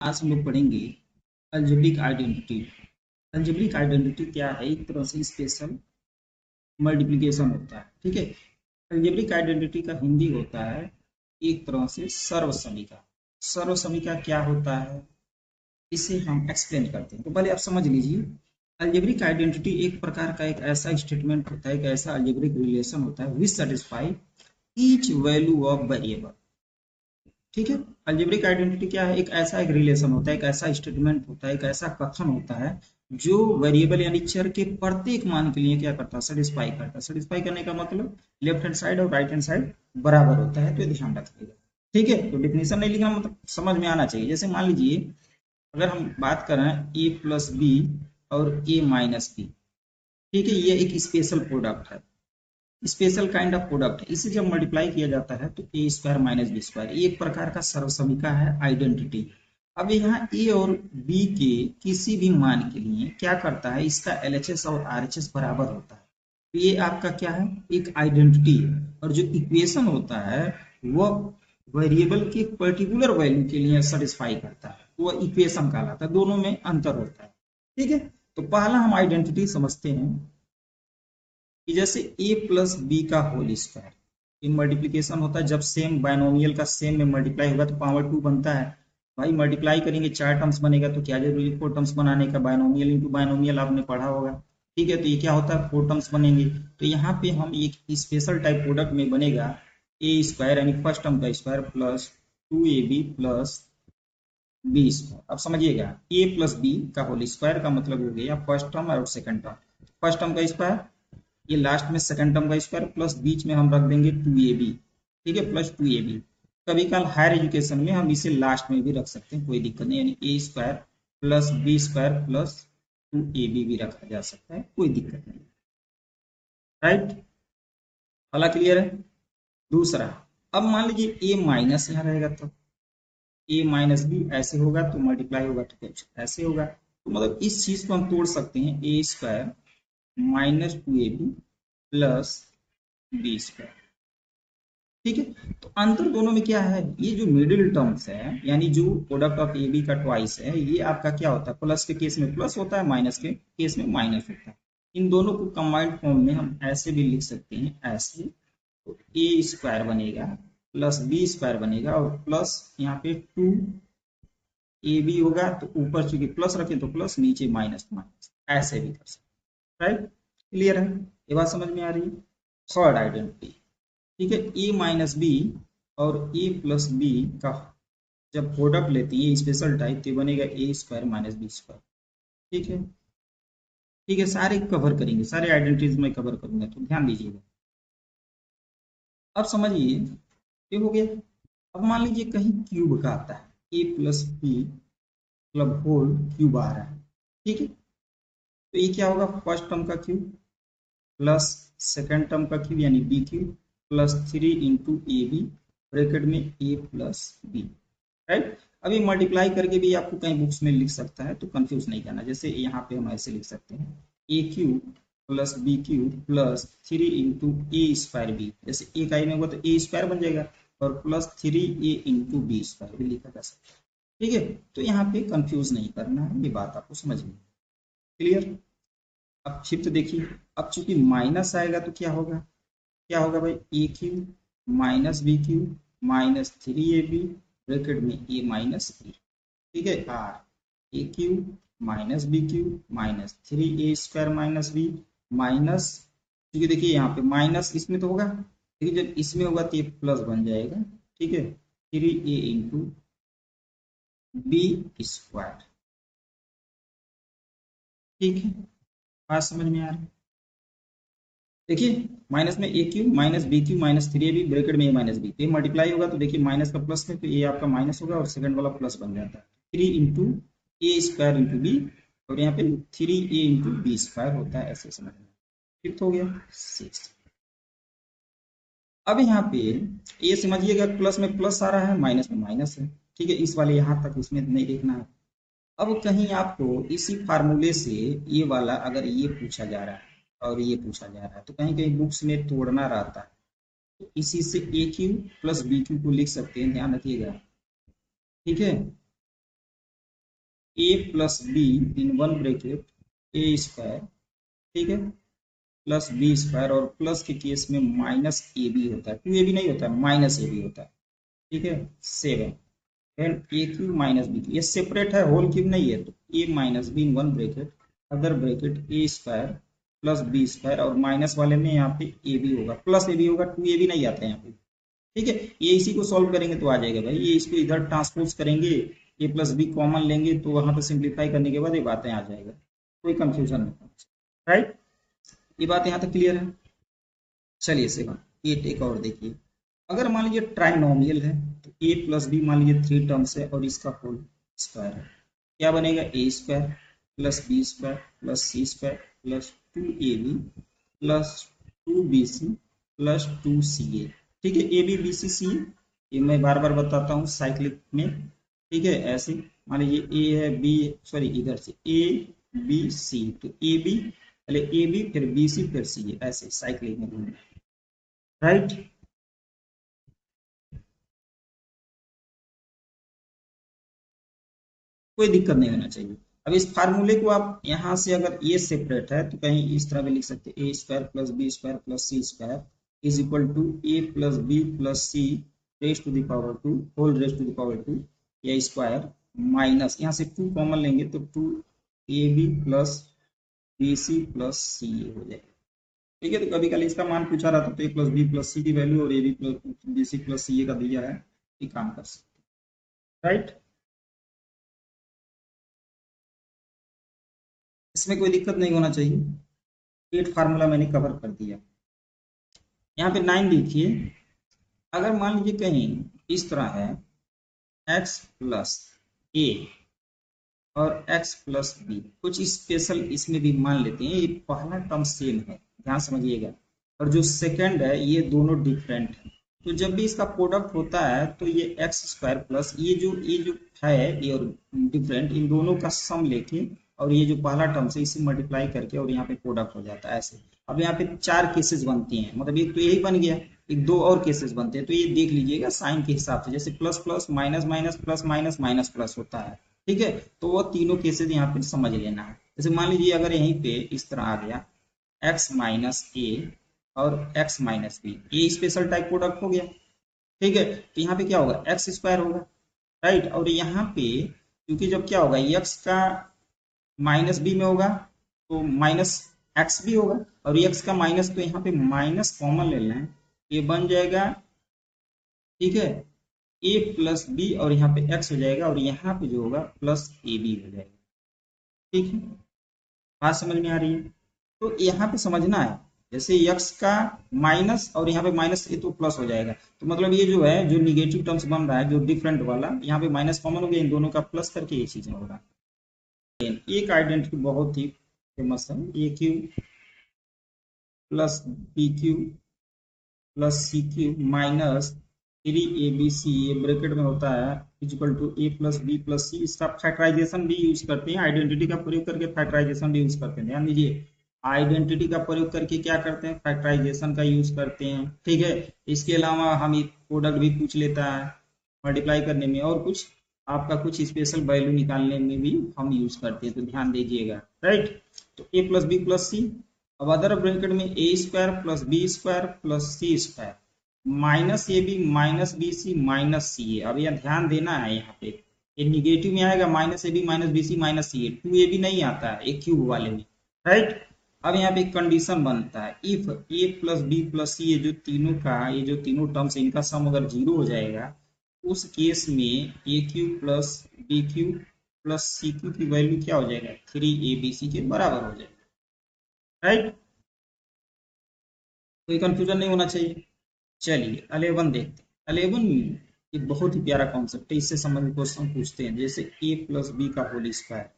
आज हम लोग पढ़ेंगे अलजेब्रिक आइडेंटिटी। अलजेब्रिक आइडेंटिटी क्या है? एक तरह से स्पेशल मल्टीप्लिकेशन होता है। ठीक है, अलजेब्रिक आइडेंटिटी का हिंदी होता है एक तरह से सर्वसमीका। सर्वसमीका क्या होता है, इसे हम एक्सप्लेन करते हैं। तो पहले आप समझ लीजिए, अलजेब्रिक आइडेंटिटी एक प्रकार का एक ऐसा स्टेटमेंट होता है, एक ऐसा अलजेब्रिक रिलेशन होता है विच satisfy each value of variable. ठीक है, अलजेब्रिक आइडेंटिटी क्या है? एक ऐसा एक रिलेशन होता है, एक ऐसा स्टेटमेंट होता है, एक ऐसा कथन होता है जो वेरिएबल यानी चर के प्रत्येक मान के लिए क्या करता है? सेटिस्फाई करता है। सेटिस्फाई करने का मतलब लेफ्ट हैंड साइड और राइट हैंड साइड बराबर होता है, तो ये ध्यान रखिएगा। ठीक है, तो डिफिनेशन नहीं लिखना, मतलब समझ में आना चाहिए। जैसे मान लीजिए, अगर हम बात करें ए प्लस बी और ए माइनस बी, ठीक है, ये एक स्पेशल प्रोडक्ट है, स्पेशल काइंड ऑफ प्रोडक्ट है। इसे जब मल्टीप्लाई किया जाता है तो ए स्क्वायर माइनस बी स्क्वायर, ये एक प्रकार का सर्वसमीका है, आइडेंटिटी। अब यहाँ ए और बी के किसी भी मान के लिए क्या करता है, इसका एलएचएस और आरएचएस बराबर होता है। तो ये आपका क्या है? एक आइडेंटिटी है। और जो इक्वेशन होता है वह वेरिएबल के पर्टिकुलर वैल्यू के लिए सेटिस्फाई करता है, वह इक्वेशन कहलाता है। दोनों में अंतर होता है। ठीक है, तो पहला हम आइडेंटिटी समझते हैं कि जैसे a प्लस बी का होल स्क्वायर, ये मल्टीप्लीकेशन होता है। जब सेम बाइनोमियल का सेम में मल्टीप्लाई होगा तो पावर 2 बनता है। भाई मल्टीप्लाई करेंगे, 4 टर्म्स बनेगा, तो क्या जरूरी है 4 टर्म्स बनाने का? बाइनोमियल इंटू बाइनोमियल आपने पढ़ा होगा। ठीक है, तो ये क्या होता है? 4 टर्म्स बनेंगे। तो यहाँ पे हम एक स्पेशल टाइप प्रोडक्ट में बनेगा ए स्क्वायर यानी फर्स्ट टर्म का square plus 2ab plus B square. अब समझिएगा, ए प्लस बी का होल स्क्वायर का मतलब हो गया फर्स्ट टर्म और सेकंड टर्म। फर्स्ट टर्म का स्क्वायर, ये लास्ट में सेकंड टर्म का स्क्वायर, प्लस बीच में हम रख देंगे 2ab। ठीक है, प्लस 2ab। कभी कल हायर एजुकेशन में हम इसे लास्ट में भी रख सकते हैं, कोई दिक्कत नहीं, यानी A square plus B square plus 2ab भी रखा जा सकता है, कोई दिक्कत नहीं। राइट, वाला क्लियर है? दूसरा, अब मान लीजिए ए माइनस यहाँ रहेगा, तो ए माइनस बी ऐसे होगा, तो मल्टीप्लाई होगा तो कुछ ऐसे होगा। तो मतलब इस चीज को हम तोड़ सकते हैं, A square minus 2ab plus B square. ठीक है, तो अंतर दोनों में क्या है? ये जो मिडिल टर्म्स है, यानी जो प्रोडक्ट ऑफ ए बी का ट्वाइस है, ये आपका क्या होता है? प्लस के केस में प्लस होता है, माइनस के केस में माइनस होता है। इन दोनों को कंबाइंड फॉर्म में हम ऐसे भी लिख सकते हैं, ऐसे। तो ए स्क्वायर बनेगा प्लस बी स्क्वायर बनेगा और प्लस यहाँ पे 2 ए बी होगा, तो ऊपर चूंकि प्लस रखे तो प्लस, नीचे माइनस माइनस, ऐसे भी कर सकते। राइट, क्लियर है? ये बात समझ में आ रही है? थर्ड आइडेंटिटी, ठीक है, ए माइनस बी और ए प्लस बी का जब प्रोडक्ट लेते हैं स्पेशल टाइप, तो बनेगा A square minus B square. ठीक है, ठीक है, सारे कवर करेंगे, सारे आइडेंटिटीज में कवर करूंगा, तो ध्यान दीजिएगा। अब समझिए, ये हो गया। अब मान लीजिए कहीं क्यूब का आता है, ए प्लस बी मतलब होल क्यूब आ रहा है। ठीक है, तो ये क्या होगा? फर्स्ट टर्म का क्यूब प्लस सेकेंड टर्म का क्यूब यानी B cube plus 3 into A B, bracket में ए प्लस बी। राइट, अभी मल्टीप्लाई करके भी आपको कहीं बुक्स में लिख सकता है, तो कंफ्यूज नहीं करना। जैसे यहाँ पे हम ऐसे लिख सकते हैं, A cube plus B cube plus 3 into A square B. जैसे ए का में होगा तो ए स्क्वायर बन जाएगा, और plus 3 a into B square भी लिखा जा सकता है। ठीक है, तो यहाँ पे कंफ्यूज नहीं करना है, ये बात आपको समझ में क्लियर? अब फिफ्थ देखिए, अब चूंकि माइनस आएगा तो क्या होगा? क्या होगा भाई? A cube minus B cube minus 3ab, bracket में ए माइनस बी। ठीक है, or A cube minus B cube minus 3a square minus B minus, क्योंकि देखिए यहाँ पे माइनस इसमें तो होगा, लेकिन जब इसमें होगा तो ये प्लस बन जाएगा। ठीक है, 3a इंटू बी स्क्वायर। ठीक है, बात समझ में आ रही है? देखिए, माइनस में A cube minus B cube minus 3ab, bracket में ए माइनस बी, तो ये मल्टीप्लाई होगा, तो देखिए माइनस का प्लस में, तो ये आपका माइनस होगा और सेकंड वाला प्लस बन जाता है। 3 into A square into B, और यहाँ पे 3a इंटू बी स्क्वायर होता है, ऐसे समझना। फिफ्थ हो गया। सिक्स, अब यहाँ पे ये समझिएगा, प्लस में प्लस आ रहा है, माइनस में माइनस है। ठीक है, इस वाले यहाँ तक इसमें नहीं देखना है। अब कहीं आपको इसी फार्मूले से ये वाला अगर ये पूछा जा रहा है और ये पूछा जा रहा है, तो कहीं कहीं बुक्स में तोड़ना रहता है, तो इसी से A cube plus B cube को लिख सकते हैं, ध्यान रखिएगा। ठीक है, A plus B in one bracket A square, ठीक है, प्लस बी स्क्वायर, और प्लस के केस में माइनस ए बी होता है, टू ए बी नहीं होता है, माइनस ए बी होता है, ठीक है, 7 and A cube minus B cube, ये सेपरेट है, होल क्यूब नहीं है, तो A minus B in one bracket other bracket A square plus B square, और माइनस वाले में यहाँ पे ए बी होगा, प्लस ए बी होगा, टू ए बी नहीं आता है यहाँ पे, ठीक है। ये इसी को सॉल्व करेंगे तो आ जाएगा भाई, ये इसको इधर ट्रांसपोज करेंगे, ए प्लस बी कॉमन लेंगे तो वहां पे सिंप्लीफाई करने के बाद ये बातें आ जाएगा, कोई कंफ्यूजन नहीं, राइट। ये बात यहाँ तक क्लियर है। चलिए सेकंड एट एक और देखिए, अगर मान लीजिए ट्राइनोमियल है तो ए प्लस बी मान लीजिए 3 टर्म्स है और इसका होल स्क्वायर है, क्या बनेगा, A square plus B square plus C square plus 2ab plus 2bc plus 2ca, ठीक है, ए बी बी सी सी, ये मैं बार बार बताता हूँ साइक्लिक में, ठीक है, ऐसे मान लीजिए ए है बी, सॉरी इधर से ए बी सी, तो ए बी पहले ए बी फिर बी सी फिर सी, ऐसे साइक्लिक में घूमना, राइट। कोई दिक्कत नहीं होना चाहिए। अब इस फार्मूले को आप यहाँ से अगर ये सेपरेट है तो कहीं इस तरह भी लिख सकते हैं, A square plus B square plus C square is equal to A plus B plus C raise to the power two whole raise to the power two, या स्क्वायर माइनस यहाँ से 2 कॉमन लेंगे तो 2ab plus B C plus C A हो जाएगा, ठीक है। तो कभी कभी इसका मान पूछा रहा था तो A plus B plus C की वैल्यू और A B plus B C plus C A का दिया है, ये काम कर सकते, राइट। इसमें कोई दिक्कत नहीं होना चाहिए। 8 फार्मूला मैंने कवर कर दिया। यहाँ पे 9 देखिए, अगर मान लीजिए कहीं इस तरह है x प्लस ए और x प्लस बी, कुछ स्पेशल इसमें भी मान लेते हैं, ये पहला टर्म सेम है, ध्यान समझिएगा, और जो सेकंड है ये दोनों डिफरेंट है, तो जब भी इसका प्रोडक्ट होता है तो ये एक्स स्क्वायर प्लस ये जो है ये और डिफरेंट, इन दोनों का सम लेके और ये जो पहला टर्म से इसे मल्टीप्लाई करके और यहाँ पे प्रोडक्ट हो जाता है ऐसे। अब यहाँ पे 4 केसेस बनती हैं, मतलब एक तो यही बन गया, एक 2 और केसेस बनते हैं, तो ये देख लीजिएगा साइन के हिसाब से, जैसे plus plus minus minus plus minus minus plus होता है, ठीक है। तो वो तीनों केसेस यहाँ पे समझ लेना है। जैसे मान लीजिए अगर यहीं पे इस तरह आ गया x माइनस ए और x माइनस बी, ये स्पेशल टाइप प्रोडक्ट हो गया, ठीक है। तो यहाँ पे क्या होगा, एक्स स्क्वायर होगा, राइट। और यहाँ पे क्योंकि जब क्या होगा x का माइनस बी में होगा तो माइनस एक्स भी होगा, और एक्स का माइनस तो यहाँ पे माइनस कॉमन ले लें, ये बन जाएगा, ठीक है, ए प्लस बी और यहाँ पे एक्स हो जाएगा, और यहाँ पे जो होगा प्लस ए बी हो जाएगा, ठीक है। बात समझ में आ रही है। तो यहाँ पे समझना है, जैसे यक्स का माइनस और यहाँ पे माइनस ए तो प्लस हो जाएगा, तो मतलब ये जो है जो निगेटिव टर्म्स बन रहा है जो डिफरेंट वाला, यहाँ पे माइनस कॉमन हो गया, इन दोनों का प्लस करके ये चीजें होगा। एक आइडेंटिटी बहुत ही फेमस है, A cube plus B cube plus C cube minus 3abc, ये ब्रैकेट में होता है, equal to A plus B plus C. इसका फैक्टराइजेशन भी यूज करते हैं, आइडेंटिटी का प्रयोग करके फैक्टराइजेशन भी यूज करते हैं, ध्यान दीजिए, आइडेंटिटी का प्रयोग करके क्या करते हैं, फैक्टराइजेशन का यूज करते हैं, ठीक है। इसके अलावा हम एक प्रोडक्ट भी पूछ लेता है मल्टीप्लाई करने में, और कुछ आपका कुछ स्पेशल वैल्यू निकालने में भी हम यूज करते हैं, तो ध्यान दीजिएगा, राइट। तो A plus B plus C, अब अदर ब्रैकेट में A square plus B square plus C square minus A B minus B C minus C A. अब यह ध्यान देना है, यहाँ पे ये निगेटिव में आएगा, minus A B minus B C minus C A, two A B नहीं आता है एक क्यूब वाले में, राइट। अब यहाँ पे एक कंडीशन बनता है, if A plus B plus C, ये जो तीनों का ये जो तीनों टर्म्स इनका सम अगर 0 हो जाएगा, उस केस में A cube plus B cube plus C cube की वैल्यू क्या हो जाएगा, 3abc के बराबर हो जाएगा, राइट। कोई कंफ्यूजन नहीं होना चाहिए। चलिए 11 देखते हैं। 11 में ये बहुत ही प्यारा कॉन्सेप्ट है, इससे संबंधित क्वेश्चन पूछते हैं, जैसे ए प्लस बी का होल स्क्वायर,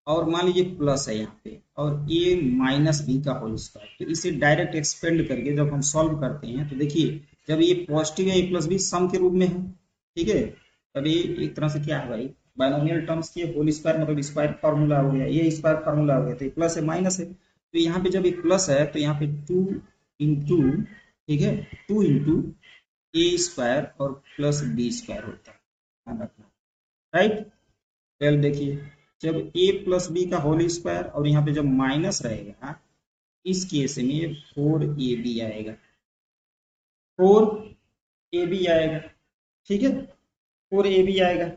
और मान लीजिए प्लस है यहाँ पे, और ए माइनस बी का होल स्क्वायर, तो इसे डायरेक्ट एक्सपेंड करके जब हम सॉल्व करते हैं तो देखिए, जब ये पॉजिटिव है ए प्लस बी सम के रूप में है, ठीक है, तब ये एक तरह से क्या है भाई, बाइनोमियल टर्म्स के होल स्क्वायर मतलब स्क्वायर फार्मूला हो गया, ये स्क्वायर फार्मूला हो गया, तो ये प्लस है माइनस है, तो यहाँ पे जब ये प्लस है तो यहाँ पे 2 इंटू, ठीक है, 2 इंटू ए स्क्वायर और प्लस बी स्क्वायर होता है, ध्यान रखना, राइट। ट्वेल्व देखिए, जब ए प्लस बी का होल स्क्वायर और यहाँ पे जब माइनस रहेगा, इस केस में फोर ए बी आएगा, फोर ए बी आएगा, ठीक है, फोर ए बी आएगा।